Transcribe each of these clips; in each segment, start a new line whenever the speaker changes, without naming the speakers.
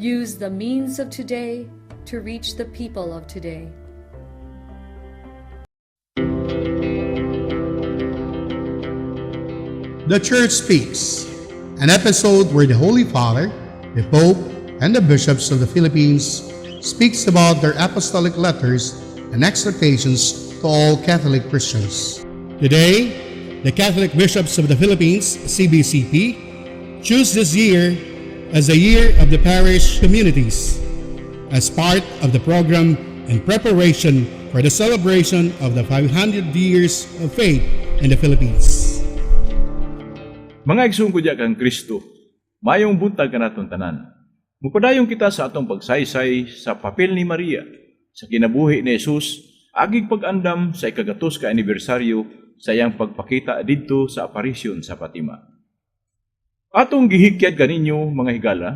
Use the means of today to reach the people of today.
The Church Speaks, an episode where the Holy Father, the Pope, and the bishops of the Philippines speaks about their apostolic letters and exhortations to all Catholic Christians. Today, the Catholic Bishops of the Philippines, CBCP, choose this year as the Year of the Parish Communities as part of the program in preparation for the celebration of the 500 years of faith in the Philippines.
Mga igsungkudya kang Kristo, mayong buntag ka naton tanan. Mupadayon kita sa atong pagsaysay sa papel ni Maria sa kinabuhi ni Jesus, agig pag-andam sa ikagatos ka anibersaryo sa iyang pagpakita didto sa aparisyon sa Fatima. Atong gihikyat kaninyo mga higala,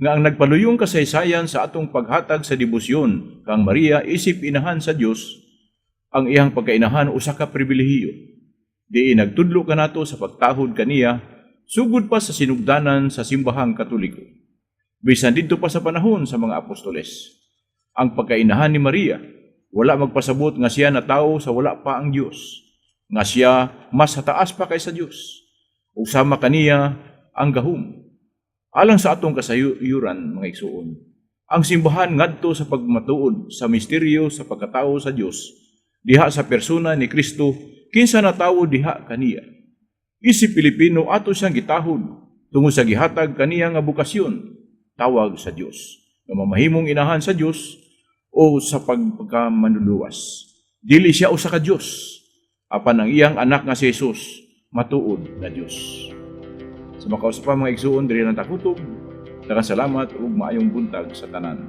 nga ang nagpaluyong kasaysayan sa atong paghatag sa debosyon kang Maria isip inahan sa Dios, ang iyang pagkainahan usa ka pribilehiyo. Di nagtudlo ka nato sa pagtahod kaniya, sugod pa sa sinugdanan sa simbahang Katoliko. Bisan dito pa sa panahon sa mga apostoles. Ang pagkainahan ni Maria, wala magpasabot nga siya na tao sa wala pa ang Diyos, nga siya mas hataas pa kaysa Diyos. Usama kaniya ang gahom. Alang sa atong kasayuran, mga igsuon, ang simbahan ngadto sa pagmatuod sa misteryo sa pagkatao sa Diyos, diha sa persona ni Kristo, kinsa na tawo diha kaniya. Isip Pilipino ato siyang gitahod tungod sa gihatag kaniya nga bukasyon, tawag sa Dios, nga mamahimong inahan sa Dios o sa pagkamanluluwas. Dili siya usa ka Dios, apan ang iyang anak nga si Jesus matuod na Dios. Sa makausap pa mga igsuon diri nang takutob, daghang salamat ug maayong buntag sa tanan.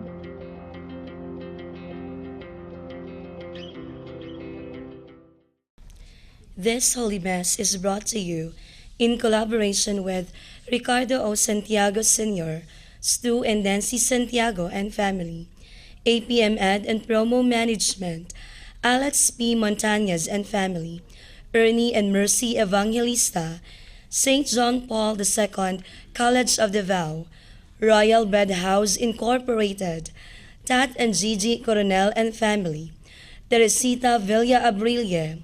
This Holy Mass is brought to you in collaboration with Ricardo O. Santiago Sr., Stu and Nancy Santiago and family, APM Ed and Promo Management, Alex P. Montañez and family, Ernie and Mercy Evangelista, St. John Paul II College of Davao, Royal Bread House Incorporated, Tat and Gigi Coronel and family, Teresita Villa Abrilia,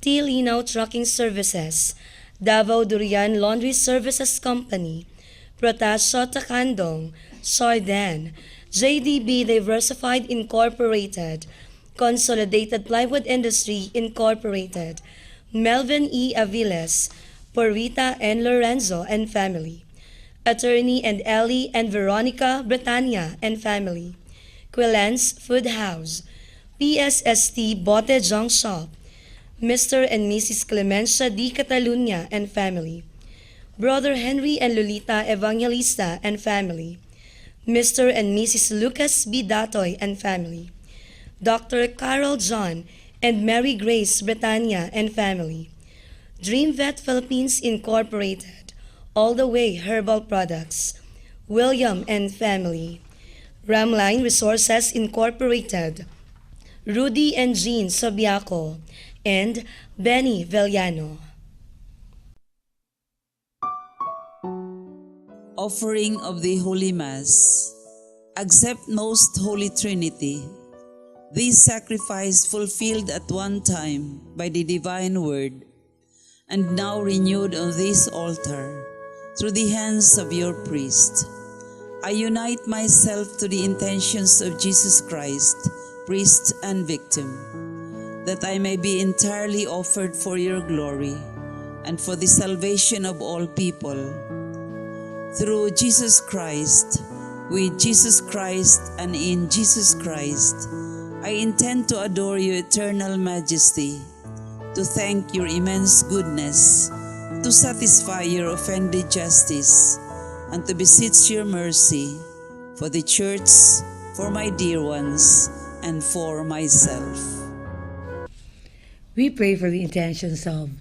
T. Linaw Trucking Services, Davao Durian Laundry Services Company, Protasio Takandong, Sardan, JDB Diversified Incorporated, Consolidated Plywood Industry Incorporated, Melvin E. Aviles, Porrita and Lorenzo and family, Attorney and Ellie and Veronica Bretania and family, Quillen's Food House, PSST Bote Junk Shop, Mr. and Mrs. Clemencia D. Catalunya and family, Brother Henry and Lolita Evangelista and family, Mr. and Mrs. Lucas B. Datoy and family, Dr. Carol John and Mary Grace Bretania and family, Dream Vet Philippines Incorporated, All the Way Herbal Products, William and family, Ramline Resources Incorporated, Rudy and Jean Sobiaco, and Benny Villano.
Offering of the Holy Mass. Accept Most Holy Trinity. This sacrifice fulfilled at one time by the divine word, and now renewed on this altar through the hands of your priest. I unite myself to the intentions of Jesus Christ, priest and victim, that I may be entirely offered for your glory and for the salvation of all people. Through Jesus Christ, with Jesus Christ, and in Jesus Christ, I intend to adore your eternal majesty, to thank your immense goodness, to satisfy your offended justice, and to beseech your mercy for the Church, for my dear ones, and for myself.
We pray for the intentions of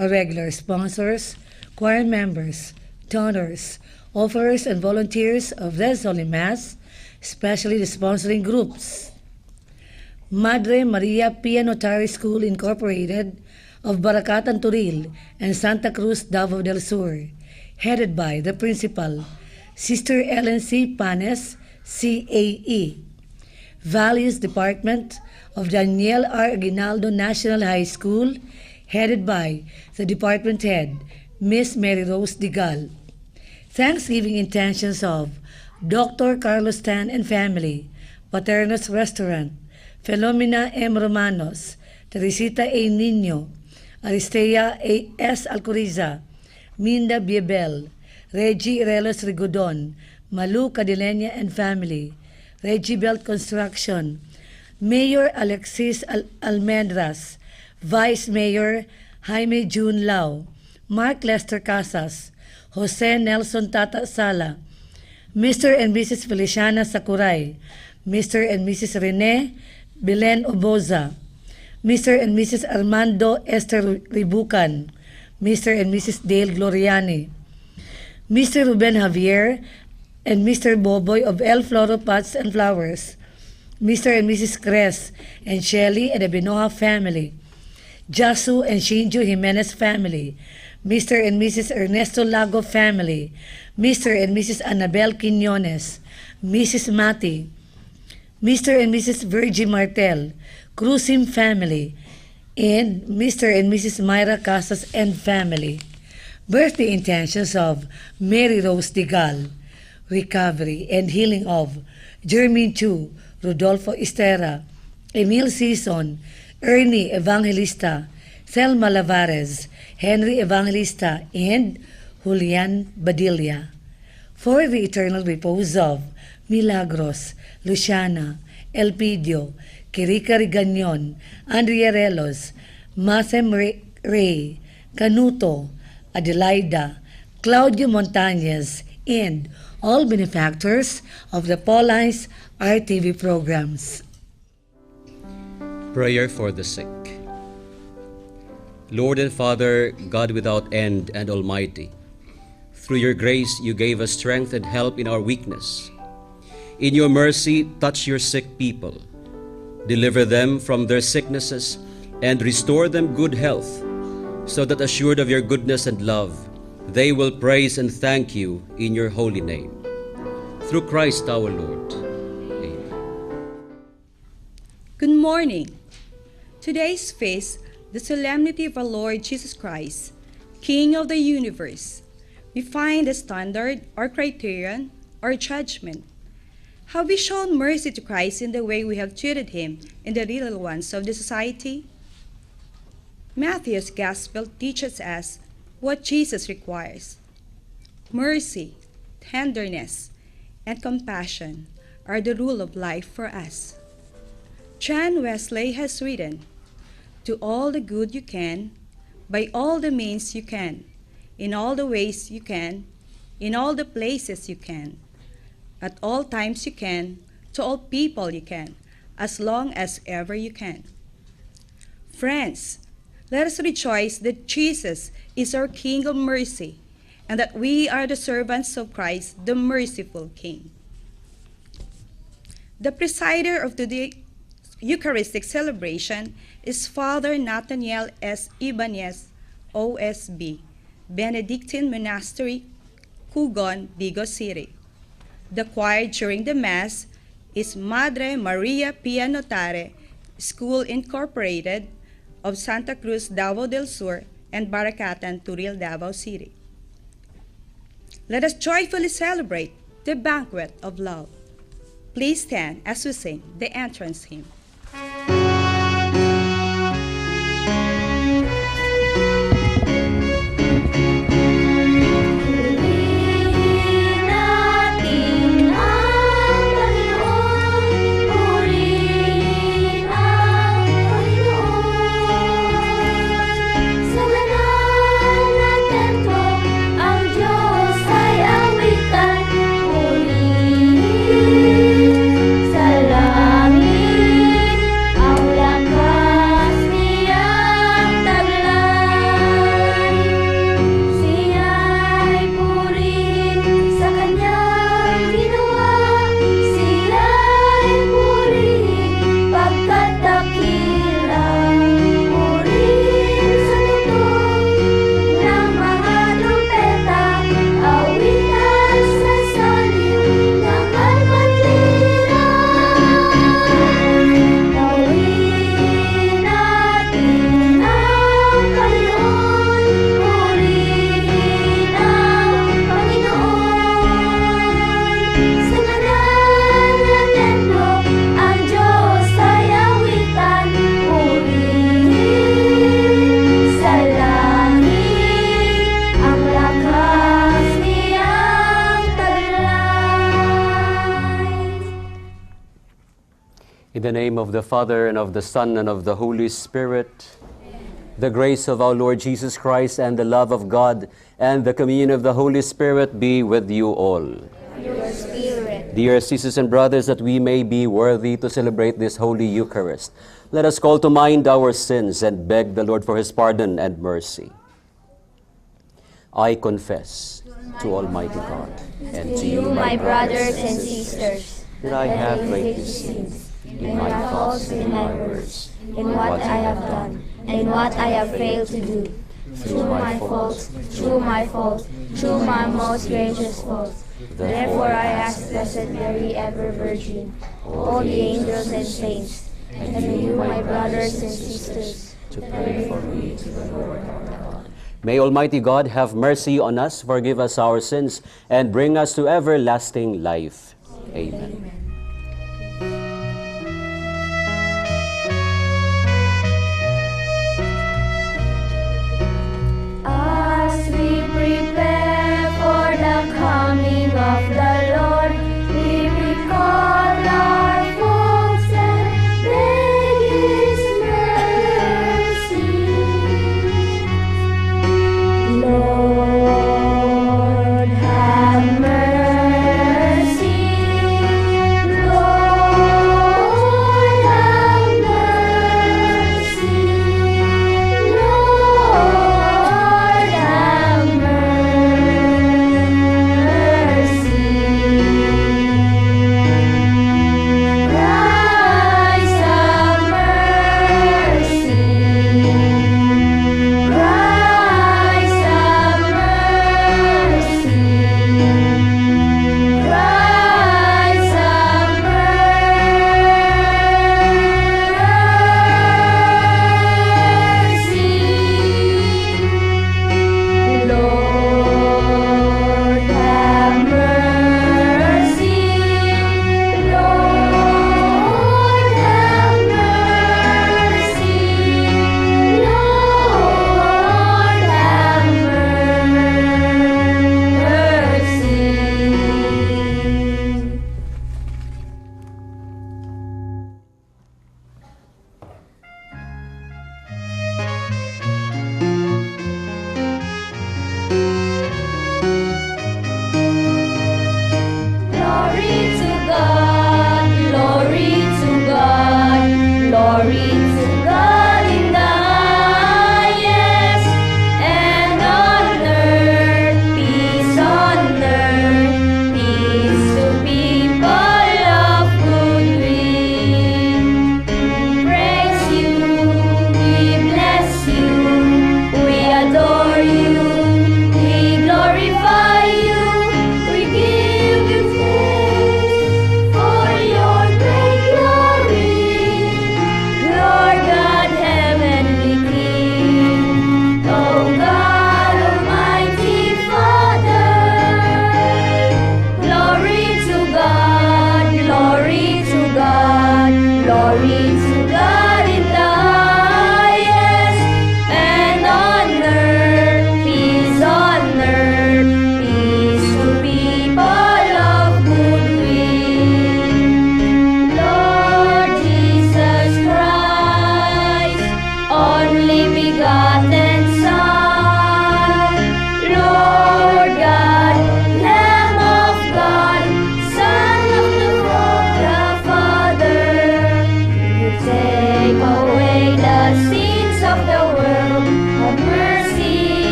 our regular sponsors, choir members, donors, offerers, and volunteers of this Holy Mass, especially the sponsoring groups. Madre Maria Pianotary School Incorporated of Baracatan, Turil, and Santa Cruz, Davao del Sur, headed by the Principal, Sister Ellen C. Panes, CAE. Values Department of Daniel R. Aguinaldo National High School, headed by the department head, Miss Mary Rose Digal. Thanksgiving intentions of Dr. Carlos Tan and family, Paternos Restaurant, Filomena M. Romanos, Teresita A. Nino, Aristea A. S. Alcoriza, Minda Biebel, Reggie Relos Rigodon, Malu Cadilenia and family, Reggie Belt Construction, Mayor Alexis Almendras, Vice Mayor Jaime June Lau, Mark Lester Casas, Jose Nelson Tata Sala, Mr. and Mrs. Feliciana Sakuray, Mr. and Mrs. Rene Belen Oboza, Mr. and Mrs. Armando Esther Ribucan, Mr. and Mrs. Dale Gloriani, Mr. Ruben Javier and Mr. Boboy of El Floro Pots and Flowers, Mr. and Mrs. Cres and Shelly and the Benoha family, Jasu and Shinju Jimenez family, Mr. and Mrs. Ernesto Lago family, Mr. and Mrs. Annabel Quinones, Mrs. Mati, Mr. and Mrs. Virgie Martel, Cruzim family, and Mr. and Mrs. Myra Casas and family. Birthday intentions of Mary Rose Digal, recovery and healing of Jermaine Chu, Rodolfo Estera, Emil Sison, Ernie Evangelista, Selma Lavares, Henry Evangelista, and Julian Badilla. For the eternal repose of Milagros, Luciana, Elpidio, Kirika Riganyon, Andrea Relos, Mathem Ray, Canuto, Adelaida, Claudio Montañez, and all benefactors of the Pauline's RTV programs.
Prayer for the sick. Lord and Father, God without end and almighty, through your grace you gave us strength and help in our weakness. In your mercy, touch your sick people. Deliver them from their sicknesses and restore them good health, so that assured of your goodness and love, they will praise and thank you in your holy name. Through Christ our Lord. Amen.
Good morning. Today's feast, the solemnity of our Lord Jesus Christ, King of the universe. We find the standard or criterion or judgment. Have we shown mercy to Christ in the way we have treated him in the little ones of the society? Matthew's Gospel teaches us what Jesus requires. Mercy, tenderness, and compassion are the rule of life for us. John Wesley has written, "Do all the good you can, by all the means you can, in all the ways you can, in all the places you can, at all times you can, to all people you can, as long as ever you can." Friends, let us rejoice that Jesus is our King of mercy, and that we are the servants of Christ, the merciful King. The presider of the Eucharistic celebration is Father Nathaniel S. Ibanez, OSB, Benedictine Monastery, Cugon, Vigo City. The choir during the Mass is Madre Maria Pia Notare, School Incorporated of Santa Cruz, Davao del Sur, and Barakatan, Turil, Davao City. Let us joyfully celebrate the banquet of love. Please stand as we sing the entrance hymn.
Sa langit
the name of the Father, and of the Son, and of the Holy Spirit. The grace of our Lord Jesus Christ, and the love of God, and the communion of the Holy Spirit be with you all.
Your spirit.
Dear sisters and brothers, that we may be worthy to celebrate this Holy Eucharist, let us call to mind our sins and beg the Lord for His pardon and mercy. I confess to Almighty God and to you,
my brothers and sisters,
that I have greatly sinned
in my thoughts, in my words, in what I have done, and what I have failed to do, through my fault, through my most gracious fault. Therefore I ask Blessed Mary, ever Virgin, all the angels and saints, and you, my brothers and sisters,
to pray for me to the Lord our God. May Almighty God have mercy on us, forgive us our sins, and bring us to everlasting life. Amen.
As we prepare for the coming of the Lord, we recall our faults and beg His mercy. Lord, have mercy.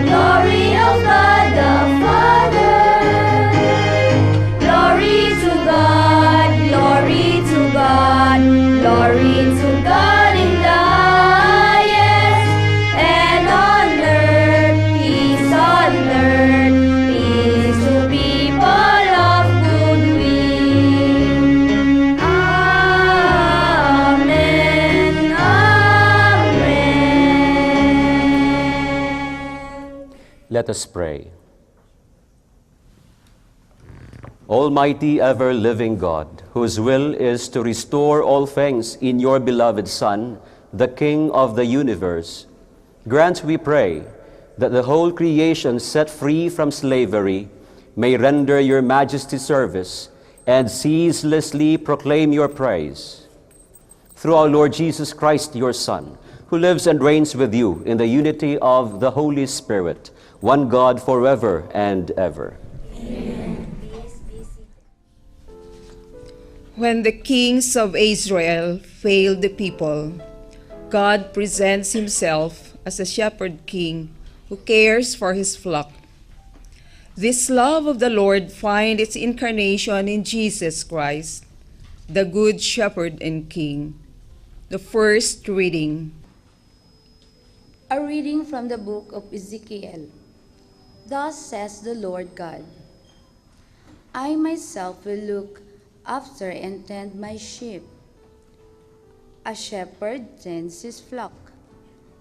glory of God the Father. Glory to God, glory to God, glory to God in the highest, and on earth, peace to people of good will. Amen, amen.
Let us pray. Almighty ever-living God, whose will is to restore all things in your beloved Son, the King of the universe, grant, we pray, that the whole creation set free from slavery may render your majesty service and ceaselessly proclaim your praise. Through our Lord Jesus Christ, your Son, who lives and reigns with you in the unity of the Holy Spirit, one God forever and ever.
When the kings of Israel failed the people, God presents himself as a shepherd king who cares for his flock. This love of the Lord finds its incarnation in Jesus Christ, the good shepherd and king. The first reading.
A reading from the book of Ezekiel. Thus says the Lord God, I myself will look after and tend my sheep. A shepherd tends his flock.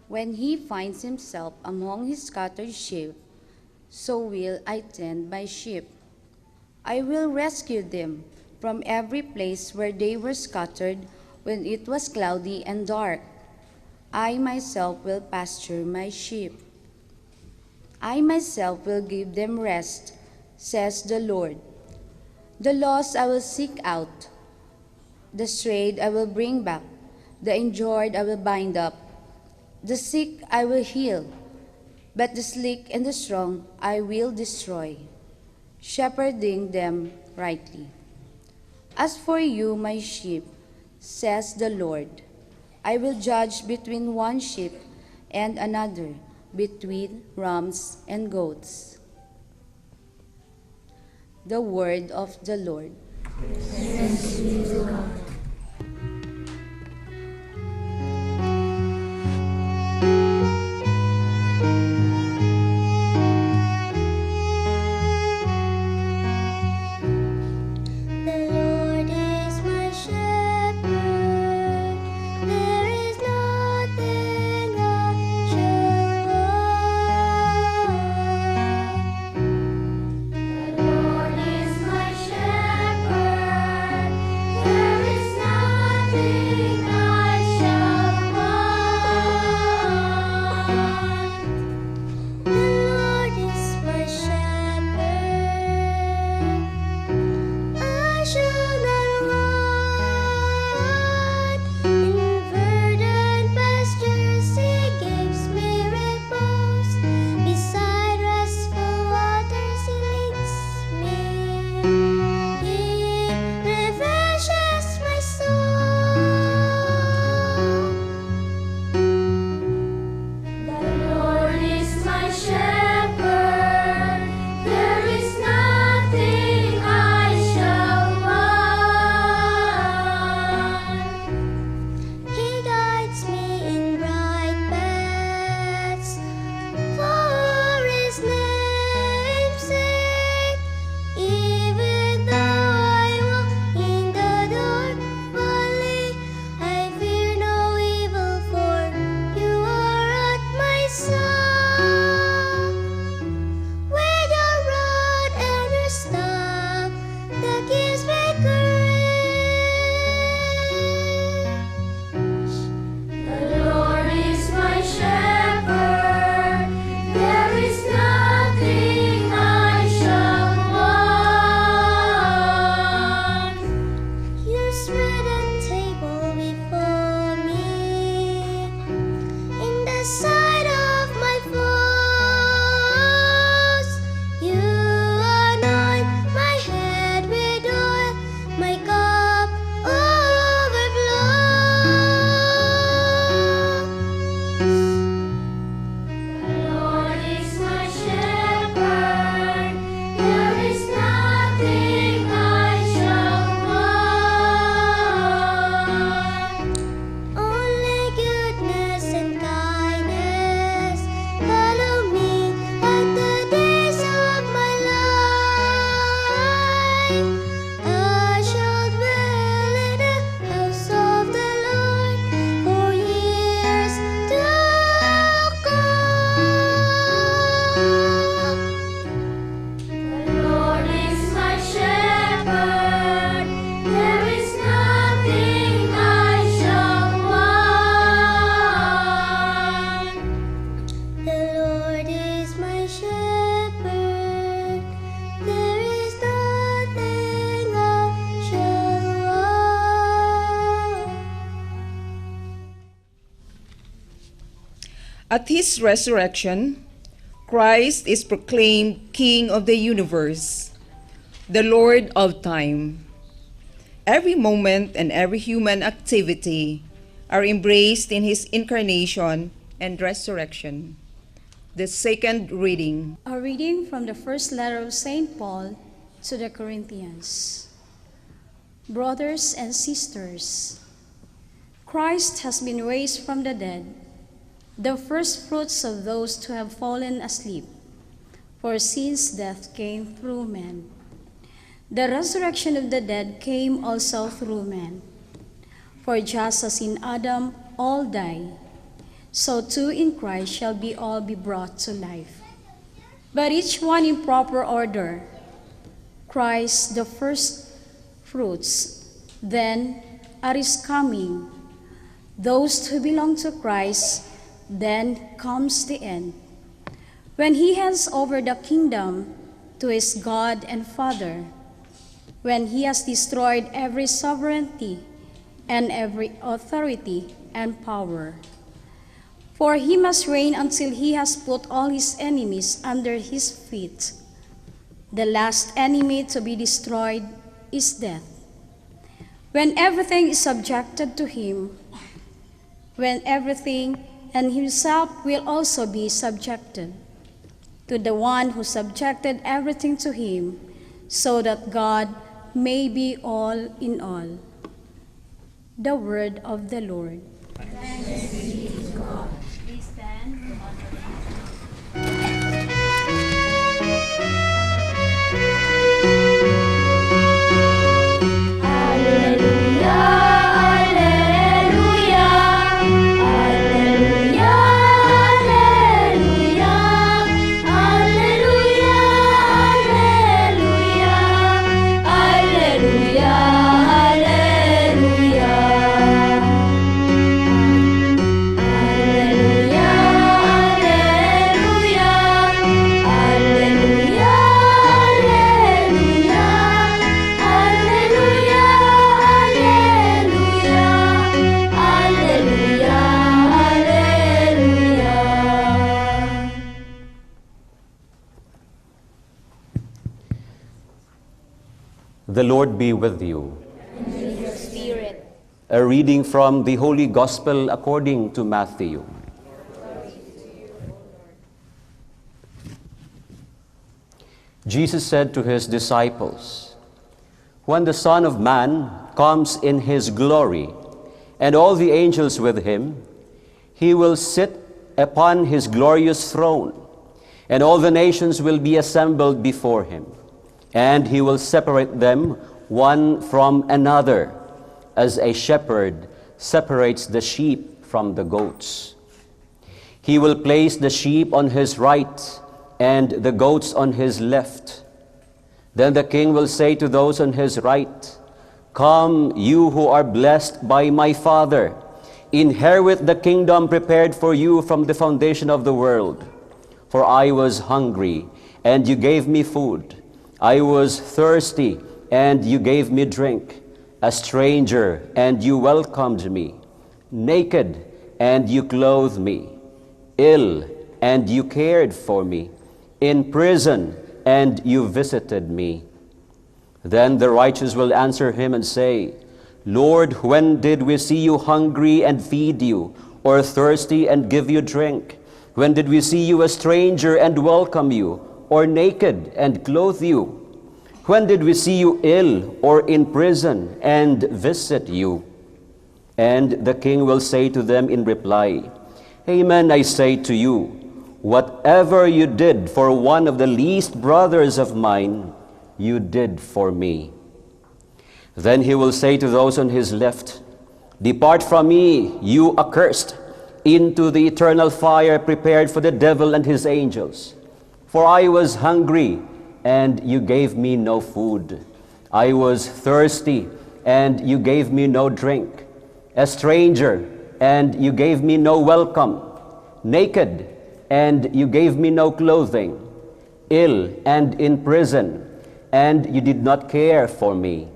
When he finds himself among his scattered sheep, so will I tend my sheep. I will rescue them from every place where they were scattered when it was cloudy and dark. I myself will pasture my sheep. I myself will give them rest, says the Lord. The lost I will seek out, the strayed I will bring back, the injured I will bind up, the sick I will heal, but the sleek and the strong I will destroy, shepherding them rightly. As for you, my sheep, says the Lord, I will judge between one sheep and another, between rams and goats. The word of the Lord.
Thanks be to God.
At his resurrection, Christ is proclaimed King of the universe, the Lord of time. Every moment and every human activity are embraced in his incarnation and resurrection. The second reading.
A reading from the first letter of St. Paul to the Corinthians. Brothers and sisters, Christ has been raised from the dead, the first fruits of those who have fallen asleep. For since death came through men, the resurrection of the dead came also through men. For just as in Adam all die, so too in Christ shall all be brought to life. But each one in proper order. Christ the first fruits, then at his coming, those who belong to Christ, then comes the end, when he hands over the kingdom to his God and Father, when he has destroyed every sovereignty and every authority and power. For he must reign until he has put all his enemies under his feet. The last enemy to be destroyed is death. When everything is subjected to him, when everything and himself will also be subjected to the one who subjected everything to him, so that God may be all in all. The word of the Lord.
Thanks be to God. Please stand for honor.
The Lord be with you.
And with your spirit.
A reading from the Holy Gospel according to Matthew. Jesus said to his disciples, "When the Son of Man comes in his glory, and all the angels with him, he will sit upon his glorious throne, and all the nations will be assembled before him. And he will separate them one from another, as a shepherd separates the sheep from the goats. He will place the sheep on his right and the goats on his left. Then the king will say to those on his right, 'Come, you who are blessed by my Father, inherit the kingdom prepared for you from the foundation of the world. For I was hungry, and you gave me food. I was thirsty, and you gave me drink. A stranger, and you welcomed me. Naked, and you clothed me. Ill, and you cared for me. In prison, and you visited me.' Then the righteous will answer him and say, 'Lord, when did we see you hungry and feed you, or thirsty and give you drink? When did we see you a stranger and welcome you, or naked and clothe you? When did we see you ill or in prison and visit you?' And the king will say to them in reply, 'Amen, I say to you, whatever you did for one of the least brothers of mine, you did for me.' Then he will say to those on his left, 'Depart from me, you accursed, into the eternal fire prepared for the devil and his angels. For I was hungry, and you gave me no food. I was thirsty, and you gave me no drink. A stranger, and you gave me no welcome. Naked, and you gave me no clothing. Ill and in prison, and you did not care for me.'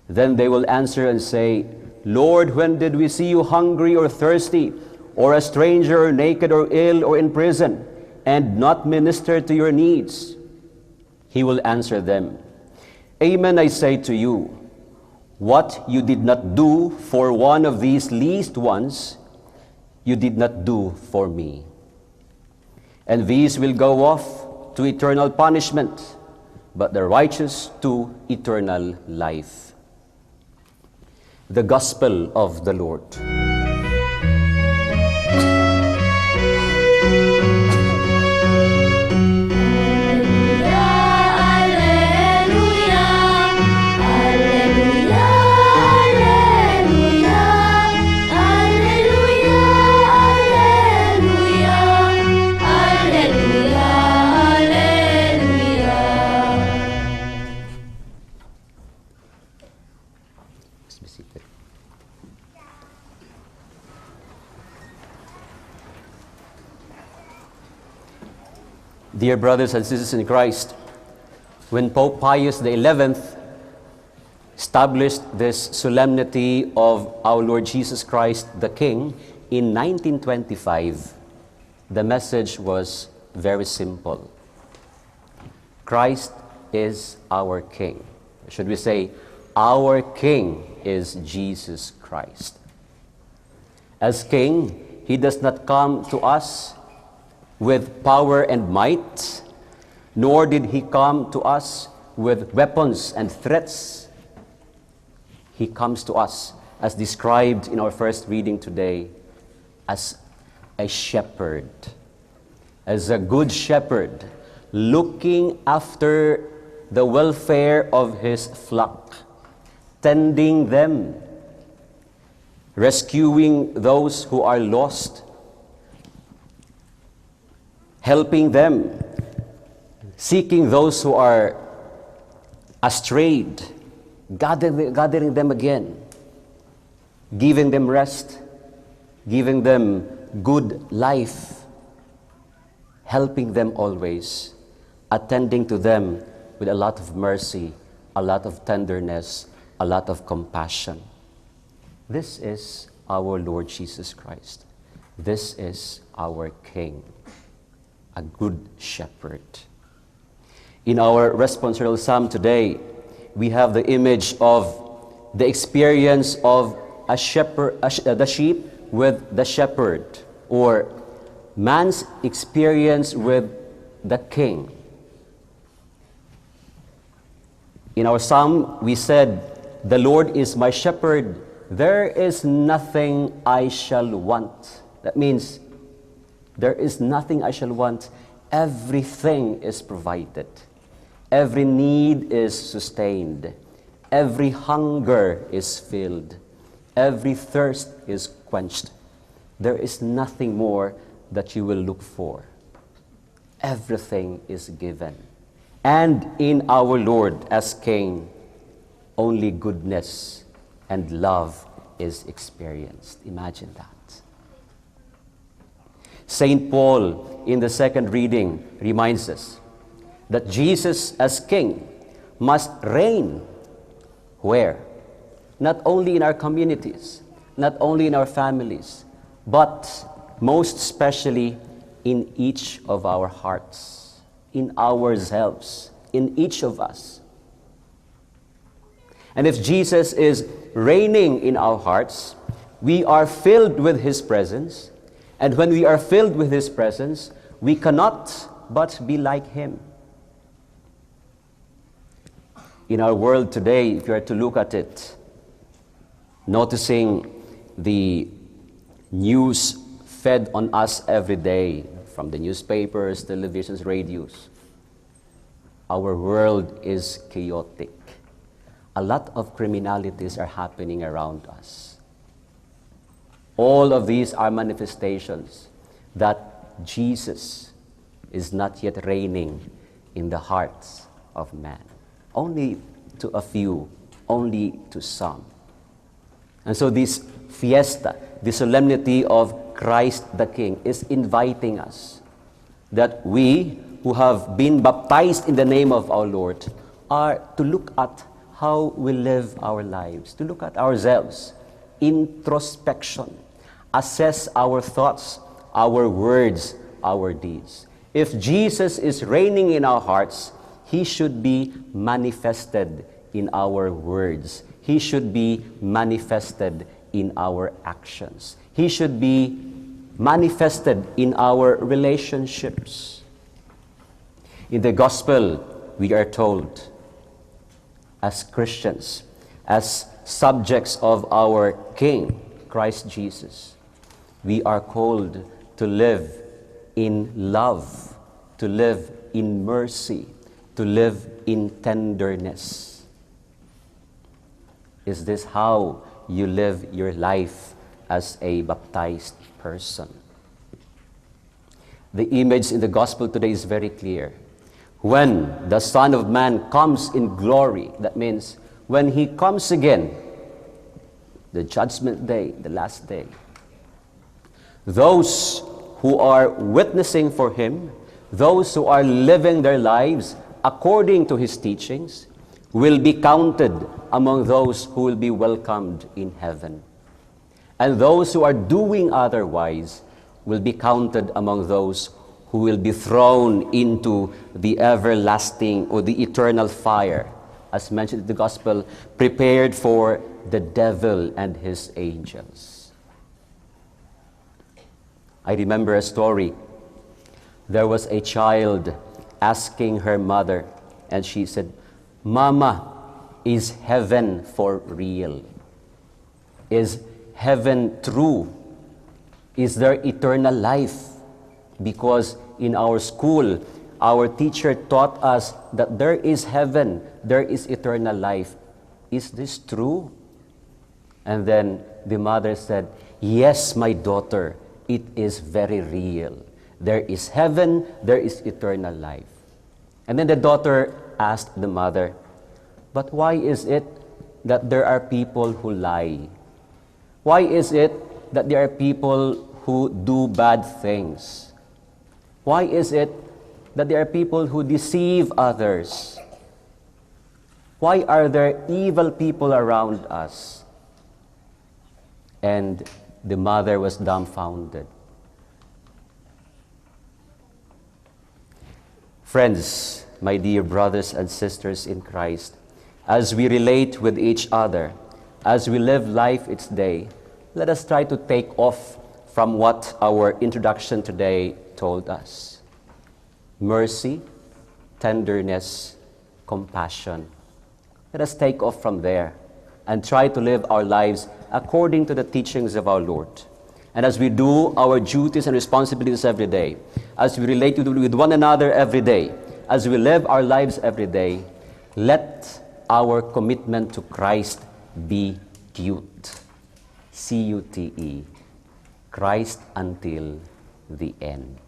Then they will answer and say, 'Lord, when did we see you hungry or thirsty, or a stranger, naked or ill or in prison, and not minister to your needs? He will answer them, Amen, I say to you, what you did not do for one of these least ones, you did not do for me. And these will go off to eternal punishment, but the righteous to eternal life. The Gospel of the Lord. Dear brothers and sisters in Christ, when Pope Pius XI established this solemnity of our Lord Jesus Christ the King in 1925, the message was very simple. Christ is our King. Should we say, our King is Jesus Christ. As King, He does not come to us with power and might, nor did He come to us with weapons and threats. He comes to us, as described in our first reading today, as a shepherd, as a good shepherd, looking after the welfare of His flock, tending them, rescuing those who are lost, helping them, seeking those who are astrayed, gathering them again, giving them rest, giving them good life, helping them always, attending to them with a lot of mercy, a lot of tenderness, a lot of compassion. This is our Lord Jesus Christ. This is our King, a good shepherd. In our responsorial psalm today, we have the image of the experience of a shepherd, the sheep with the shepherd, or man's experience with the King. In our psalm, we said, "The Lord is my shepherd, there is nothing I shall want." That means there is nothing I shall want. Everything is provided. Every need is sustained. Every hunger is filled. Every thirst is quenched. There is nothing more that you will look for. Everything is given. And in our Lord as King, only goodness and love is experienced. Imagine that. St. Paul, in the second reading, reminds us that Jesus as King must reign. Where? Not only in our communities, not only in our families, but most especially in each of our hearts, in ourselves, in each of us. And if Jesus is reigning in our hearts, we are filled with His presence. And when we are filled with His presence, we cannot but be like Him. In our world today, if you are to look at it, noticing the news fed on us every day, from the newspapers, televisions, radios, our world is chaotic. A lot of criminalities are happening around us. All of these are manifestations that Jesus is not yet reigning in the hearts of man. Only to a few, only to some. And so this fiesta, the solemnity of Christ the King, is inviting us that we who have been baptized in the name of our Lord are to look at how we live our lives, to look at ourselves, introspection, assess our thoughts, our words, our deeds. If Jesus is reigning in our hearts, He should be manifested in our words. He should be manifested in our actions. He should be manifested in our relationships. In the gospel, we are told, as Christians, as subjects of our King, Christ Jesus, we are called to live in love, to live in mercy, to live in tenderness. Is this how you live your life as a baptized person? The image in the gospel today is very clear. When the Son of Man comes in glory, that means when He comes again, the judgment day, the last day, those who are witnessing for Him, those who are living their lives according to His teachings, will be counted among those who will be welcomed in heaven. And those who are doing otherwise will be counted among those who will be thrown into the everlasting or the eternal fire, as mentioned in the gospel, prepared for the devil and his angels. I remember a story. There was a child asking her mother, and she said, "Mama, is heaven for real? Is heaven true? Is there eternal life? Because in our school, our teacher taught us that there is heaven, there is eternal life. Is this true?" And then the mother said, "Yes, my daughter, it is very real. There is heaven, there is eternal life." And then the daughter asked the mother, "But why is it that there are people who lie? Why is it that there are people who do bad things? Why is it that there are people who deceive others? Why are there evil people around us?" And the mother was dumbfounded. Friends, my dear brothers and sisters in Christ, as we relate with each other, as we live life each day, let us try to take off from what our introduction today told us. Mercy, tenderness, compassion. Let us take off from there and try to live our lives according to the teachings of our Lord. And as we do our duties and responsibilities every day, as we relate with one another every day, as we live our lives every day, let our commitment to Christ be cute. C-U-T-E. Christ until the end.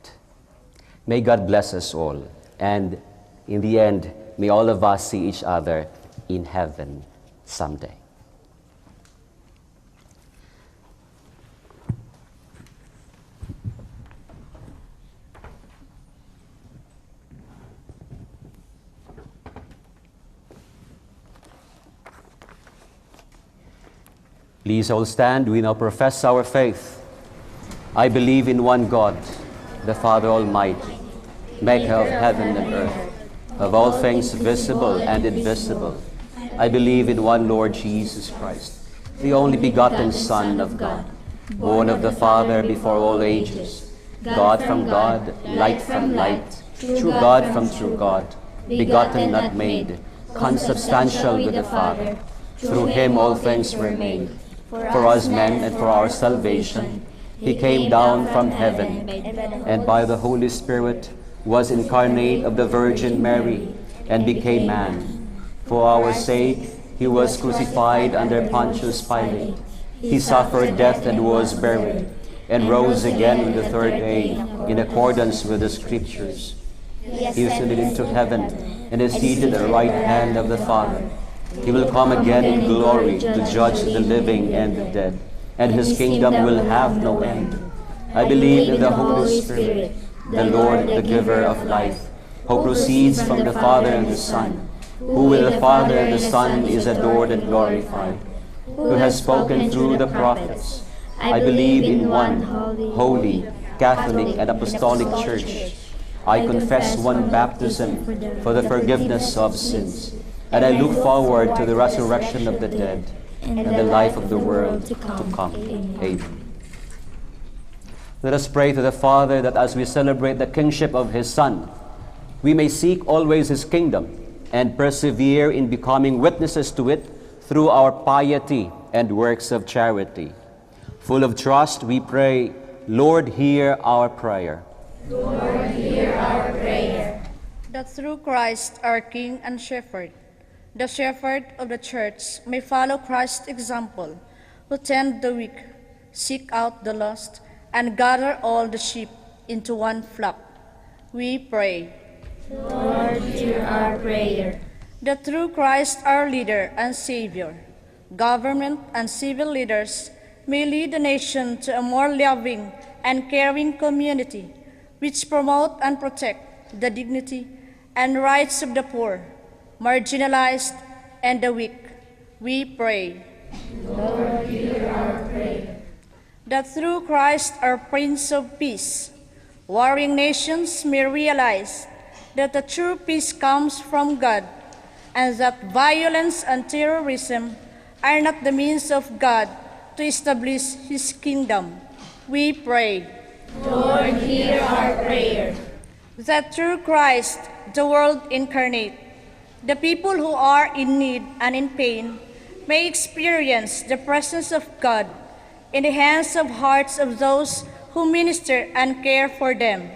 May God bless us all. And in the end, may all of us see each other in heaven someday. Please all stand. We now profess our faith. I believe in one God, the Father Almighty, maker of heaven and earth, of all things visible and invisible. I believe in one Lord Jesus Christ, the only begotten Son of God, born of the Father before all ages, God from God, light from light, true God from true God, begotten not made, consubstantial with the Father. Through Him all things were made. For us men and for our salvation, He came down from heaven, and by the Holy Spirit was incarnate of the Virgin Mary, and became man. For our sake He was crucified under Pontius Pilate. He suffered death and was buried, and rose again on the third day, in accordance with the Scriptures. He ascended into heaven, and is seated at the right hand of the Father. He will come again in glory to judge the living and the dead, and His kingdom will have no end. I believe in the Holy Spirit, the Lord, the giver of life, who proceeds from the Father and the Son, who with the Father and the Son is adored and glorified, who has spoken through the prophets.
I believe in one holy, Catholic, and Apostolic Church. I confess one baptism for the forgiveness of sins, and I look forward to the resurrection of the dead and the life of the world to come. Amen. Let us pray to the Father that as we celebrate the kingship of His Son, we may seek always His kingdom and persevere in becoming witnesses to it through our piety and works of charity. Full of trust, we pray, Lord, hear our prayer.
Lord, hear our prayer.
That through Christ, our King and Shepherd, the Shepherd of the Church may follow Christ's example, who tend the weak, seek out the lost, and gather all the sheep into one flock. We pray.
Lord, hear our prayer.
That through Christ, our leader and Savior, government and civil leaders may lead the nation to a more loving and caring community, which promote and protect the dignity and rights of the poor, marginalized, and the weak. We pray.
Lord, hear our prayer.
That through Christ, our Prince of Peace, warring nations may realize that the true peace comes from God, and that violence and terrorism are not the means of God to establish His kingdom. We pray.
Lord, hear our prayer.
That through Christ, the world incarnate, the people who are in need and in pain may experience the presence of God in the hands of hearts of those who minister and care for them.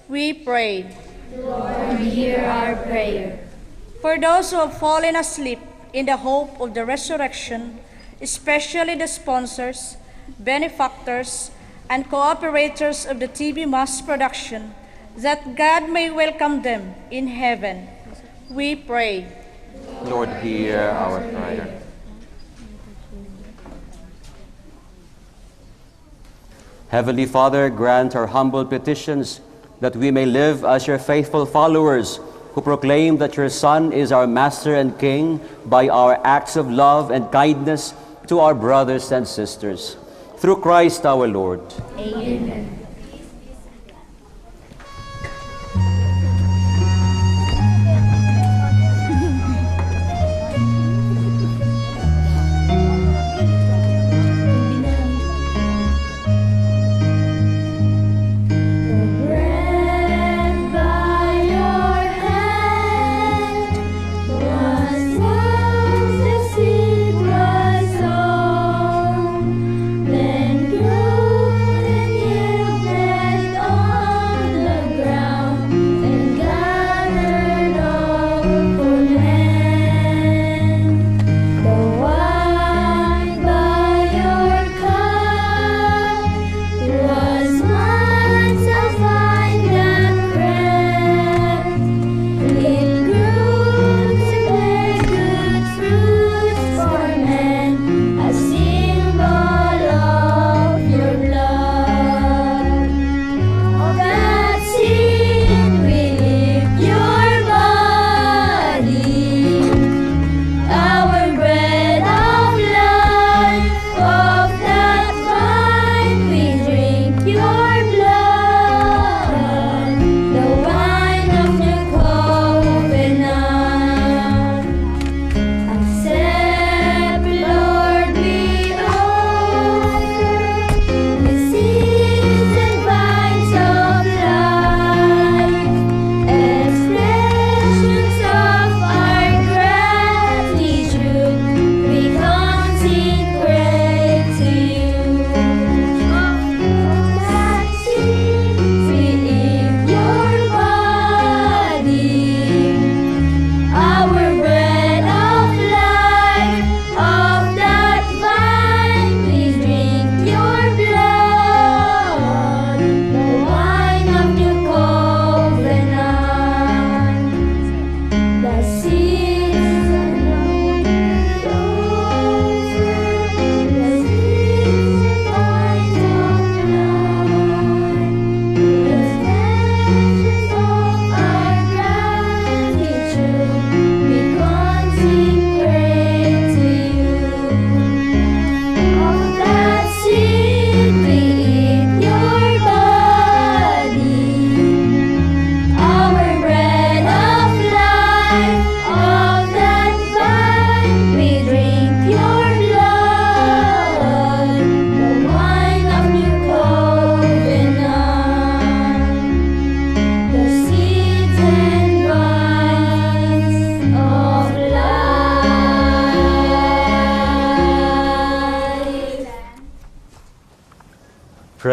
We pray.
Lord, hear our prayer.
For those who have fallen asleep in the hope of the resurrection, especially the sponsors, benefactors, and cooperators of the TV mass production, that God may welcome them in heaven. We pray.
Lord, hear our prayer.
Heavenly Father, grant our humble petitions that we may live as your faithful followers who proclaim that your Son is our Master and King by our acts of love and kindness to our brothers and sisters. Through Christ our Lord.
Amen.
Then grew and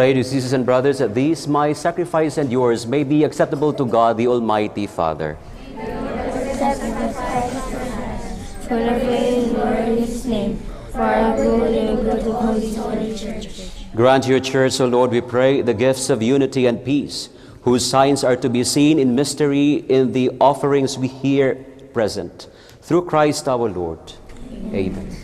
pray, dear sisters and brothers, that these, my sacrifice and yours, may be acceptable to God, the Almighty Father.
For the praise of His name, for our good and the good of Holy Church.
Grant your church, O Lord, we pray, the gifts of unity and peace, whose signs are to be seen in mystery in the offerings we here present. Through Christ our Lord. Amen.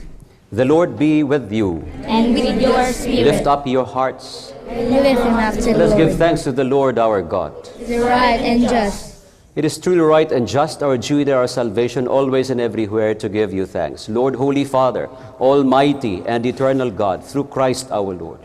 The Lord be with you.
And with your spirit.
Lift up your hearts.
Lift them up to the
Let's
Lord.
give thanks to the Lord our God.
It is right and just.
It is truly right and just, our duty, our salvation, always and everywhere to give you thanks. Lord, Holy Father, Almighty and eternal God, through Christ our Lord.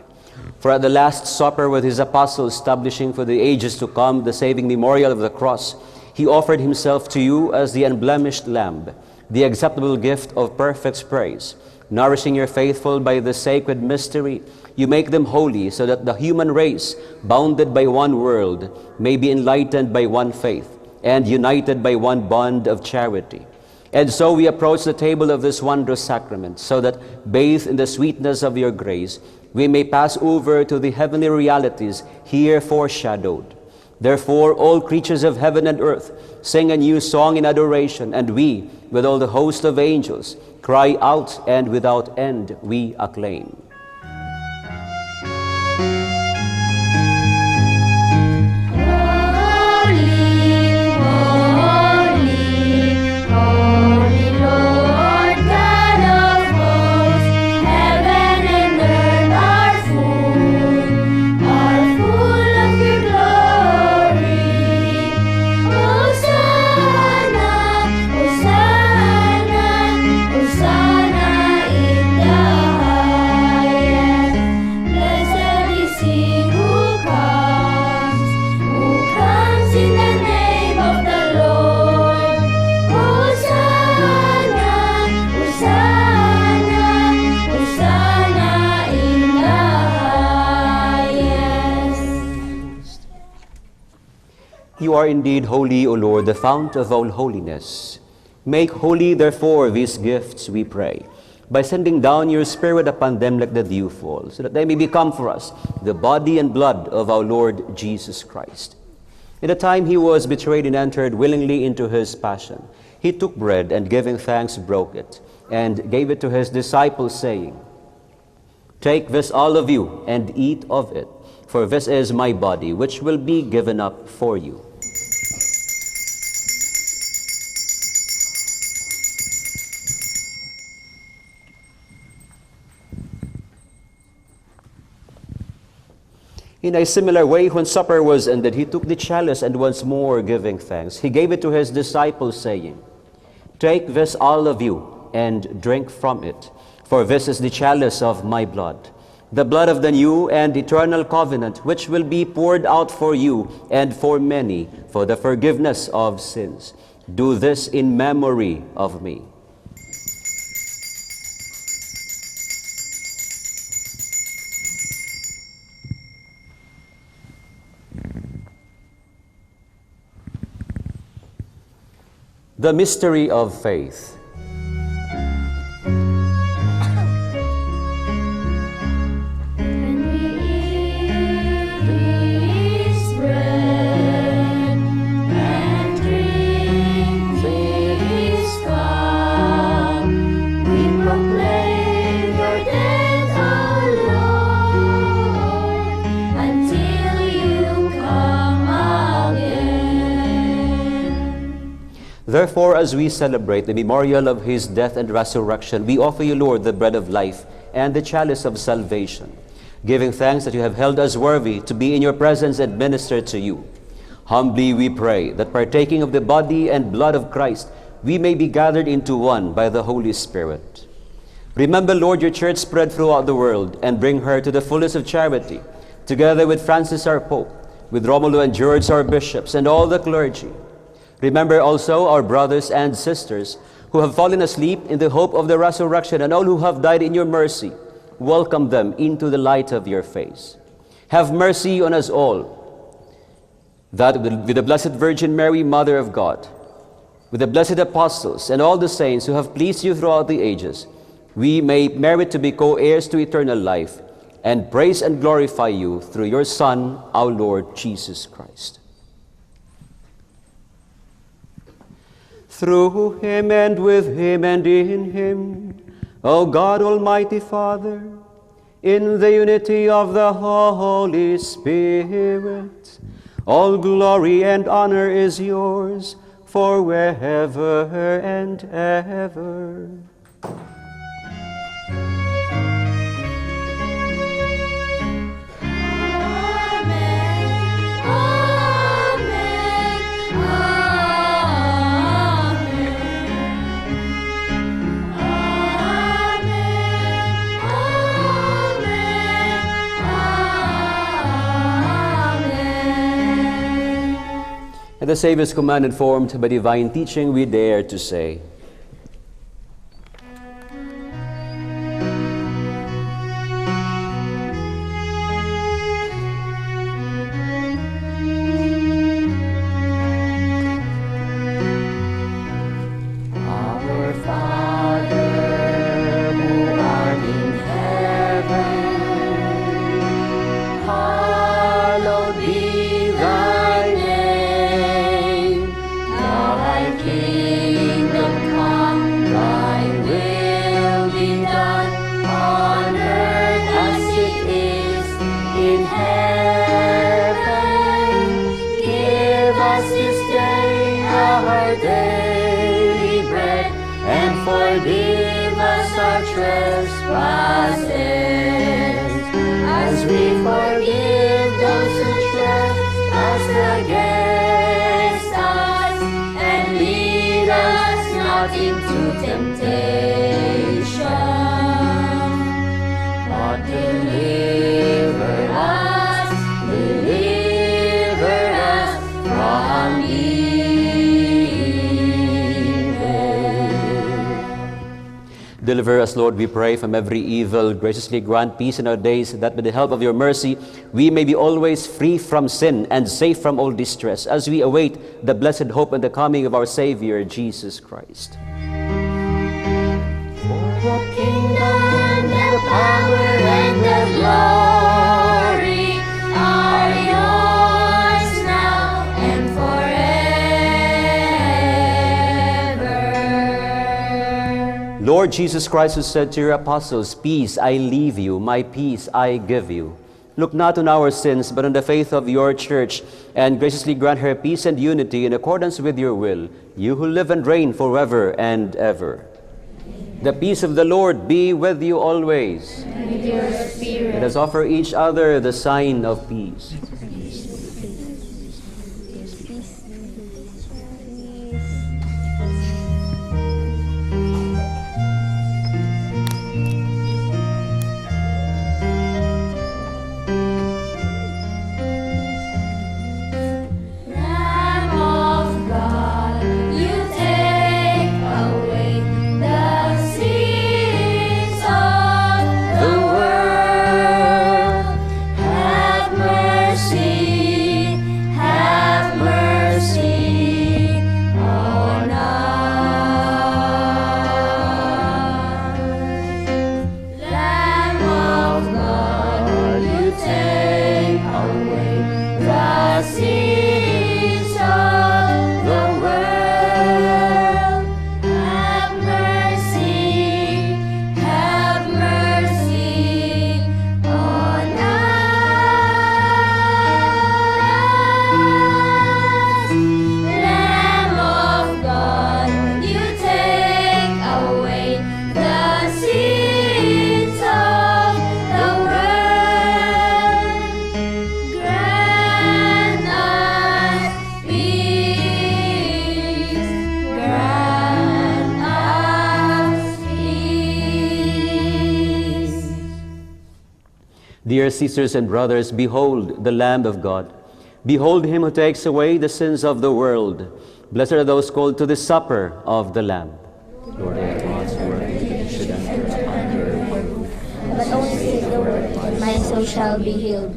For at the Last Supper with his apostles, establishing for the ages to come the saving memorial of the cross, he offered himself to you as the unblemished lamb, the acceptable gift of perfect praise. Nourishing your faithful by the sacred mystery, you make them holy, so that the human race, bounded by one world, may be enlightened by one faith, and united by one bond of charity. And so we approach the table of this wondrous sacrament, so that, bathed in the sweetness of your grace, we may pass over to the heavenly realities here foreshadowed. Therefore, all creatures of heaven and earth sing a new song in adoration, and we, with all the host of angels, cry out, and without end we acclaim. You are indeed holy, O Lord, the fount of all holiness. Make holy, therefore, these gifts, we pray, by sending down your Spirit upon them like the dewfall, so that they may become for us the body and blood of our Lord Jesus Christ. In the time he was betrayed and entered willingly into his passion, he took bread and, giving thanks, broke it, and gave it to his disciples, saying, "Take this, all of you, and eat of it, for this is my body, which will be given up for you." In a similar way, when supper was ended, he took the chalice, and once more giving thanks, he gave it to his disciples, saying, "Take this, all of you, and drink from it, for this is the chalice of my blood, the blood of the new and eternal covenant, which will be poured out for you and for many for the forgiveness of sins. Do this in memory of me." The mystery of faith. Therefore, as we celebrate the memorial of his death and resurrection, we offer you, Lord, the bread of life and the chalice of salvation, giving thanks that you have held us worthy to be in your presence and minister to you. Humbly we pray that, partaking of the body and blood of Christ, we may be gathered into one by the Holy Spirit. Remember, Lord, your church spread throughout the world, and bring her to the fullness of charity, together with Francis our Pope, with Romulo and George our bishops, and all the clergy. Remember also our brothers and sisters who have fallen asleep in the hope of the resurrection, and all who have died in your mercy. Welcome them into the light of your face. Have mercy on us all, that with the Blessed Virgin Mary, Mother of God, with the blessed apostles and all the saints who have pleased you throughout the ages, we may merit to be co-heirs to eternal life, and praise and glorify you through your Son, our Lord Jesus Christ. Through him and with him and in him, O God, Almighty Father, in the unity of the Holy Spirit, all glory and honor is yours forever and ever. At the Savior's command, informed by divine teaching, we dare to say,
Our Father, who art in heaven, hallowed be thy name. Thy kingdom come, thy will be done, on earth as it is in heaven. Give us this day our daily bread, and forgive us our trespasses, as we forgive those who trespass against us. And lead us not into temptation, but deliver us from
Deliver us, Lord, we pray, from every evil. Graciously grant peace in our days, that by the help of your mercy we may be always free from sin and safe from all distress, as we await the blessed hope and the coming of our Savior, Jesus Christ.
the kingdom, the power, and the glory are yours now and forever.
Lord Jesus Christ, who said to your apostles, "Peace I leave you, my peace I give you," look not on our sins, but on the faith of your church, and graciously grant her peace and unity in accordance with your will, you who live and reign forever and ever. The peace of the Lord be with you always.
And with your spirit.
Let us offer each other the sign of peace. Dear sisters and brothers, behold the Lamb of God. Behold him who takes away the sins of the world. Blessed are those called to the supper of the Lamb. Lord, I am not worthy that you should enter under your roof,
but only say the word, and my soul shall be healed.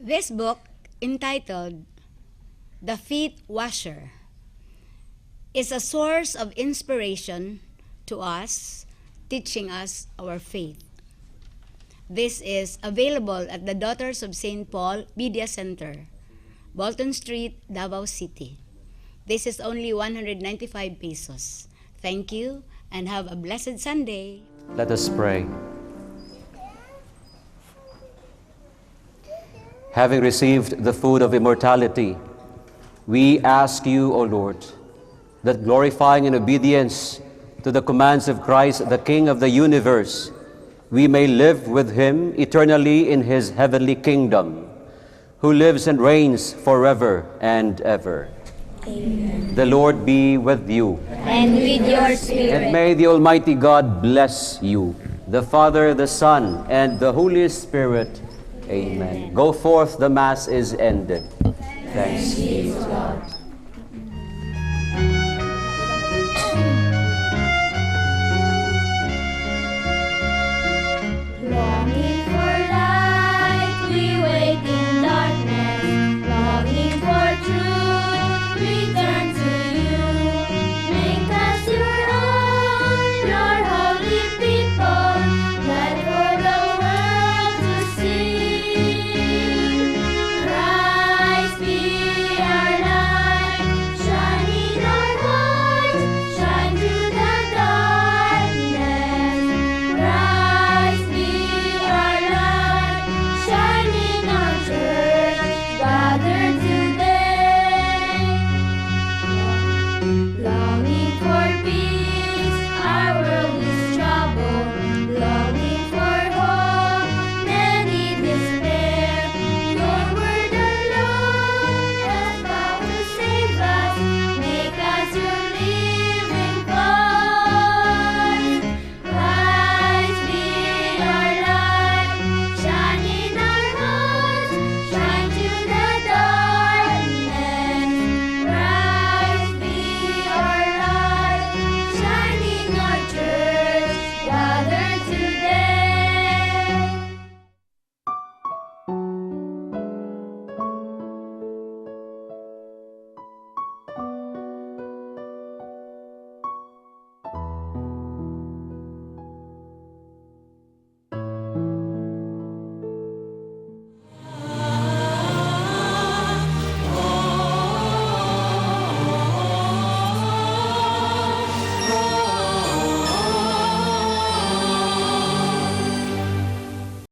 This book, entitled The Feet Washer, is a source of inspiration to us, teaching us our faith. This is available at the Daughters of St. Paul Media Center, Bolton Street, Davao City. This is only 195 pesos. Thank you and have a blessed Sunday.
Let us pray. Having received the food of immortality, we ask you, O Lord, that glorifying in obedience to the commands of Christ, the King of the universe, we may live with him eternally in his heavenly kingdom, who lives and reigns forever and ever.
Amen.
The Lord be with you.
And with your spirit.
And may the Almighty God bless you, the Father, the Son, and the Holy Spirit. Amen. Go forth, the Mass is ended. Thanks be to God.